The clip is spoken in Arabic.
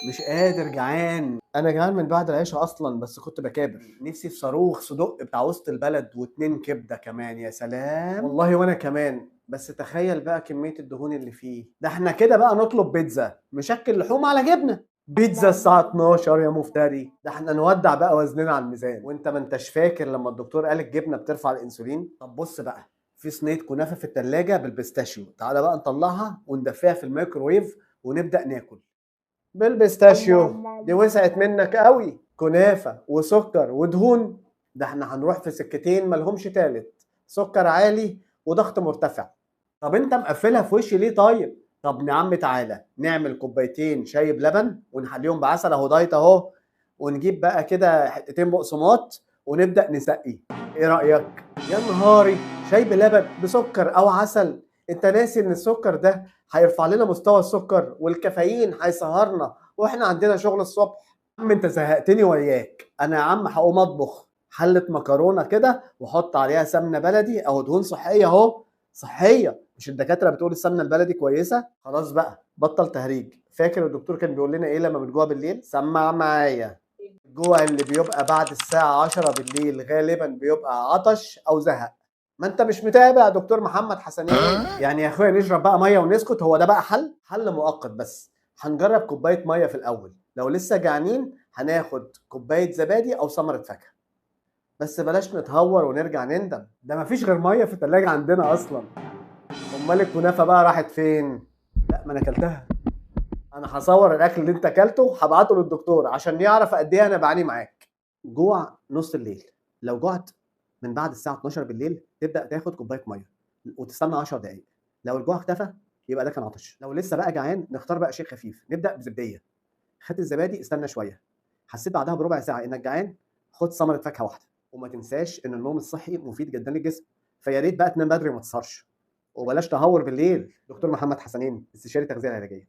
مش قادر، جعان. انا جعان من بعد العشاء اصلا، بس كنت بكابر نفسي في صاروخ صدق بتاع وسط البلد واتنين كبده كمان، يا سلام والله. وانا كمان، بس تخيل بقى كميه الدهون اللي فيه ده. احنا كده بقى نطلب بيتزا مشكل لحوم على جبنه. بيتزا الساعه 12 يا مفتري؟ ده احنا نودع بقى وزننا على الميزان. وانت ما انتش فاكر لما الدكتور قال الجبنه بترفع الانسولين؟ طب بص بقى، في صينيه كنافه في التلاجة بالبيستاشيو، تعالى بقى نطلعها وندفيها في الميكروويف ونبدا ناكل. بالبيستاشيو دي وسعت منك قوي، كنافة وسكر ودهون. ده احنا هنروح في سكتين ملهمش تالت، سكر عالي وضغط مرتفع. طب انت مقفلها في وشي ليه طيب؟ طب يا عم تعالى نعمل كوبايتين شاي بلبن ونحليهم بعسل، اهو دايت اهو. ونجيب بقى كده حتتين بقسماط ونبدأ نسقي. ايه رأيك؟ يا نهاري، شاي بلبن بسكر او عسل؟ انت ناسي ان السكر ده هيرفع لنا مستوى السكر، والكافيين هيسهرنا واحنا عندنا شغل الصبح. يا عم انت زهقتني وياك. انا يا عم هقوم اطبخ حلة مكرونة كده واحط عليها سمنة بلدي او دهون صحية اهو. صحية، مش الدكاترة بتقول السمنة البلدي كويسة؟ خلاص بقى بطل تهريج. فاكر الدكتور كان بيقول لنا ايه لما بنجوع بالليل؟ سمع معايا. الجوع اللي بيبقى بعد الساعة 10 بالليل غالبا بيبقى عطش او زهق. ما انت مش متابع دكتور محمد حسنين؟ يعني يا اخويا نشرب بقى ميه ونسكت؟ هو ده بقى حل مؤقت بس. هنجرب كوبايه ميه في الاول، لو لسه جعانين هناخد كوبايه زبادي او ثمره فاكهه. بس بلاش نتهور ونرجع نندم، ده مفيش غير ميه في التلاجة عندنا اصلا. امال الكنافه بقى راحت فين؟ لا ما انا اكلتها. انا هصور الاكل اللي انت اكلته هبعته للدكتور عشان يعرف قد ايه انا بعاني معاك. جوع نص الليل. لو جعت من بعد الساعه 12 بالليل تبدا تاخد كوبايه ميه وتستنى 10 دقائق. لو الجوع اختفى يبقى ده كان عطش. لو لسه بقى جعان نختار بقى شيء خفيف، نبدا بزبديه. خدت الزبادي استنى شويه، حسيت بعدها بربع ساعه انك جعان، خد ثمره فاكهه واحده. وما تنساش ان النوم الصحي مفيد جدا للجسم، فيا ريت بقى تنام بدري وما تسهرش. وبلاش تهور بالليل. دكتور محمد حسنين، استشاري تغذيه علاجيه.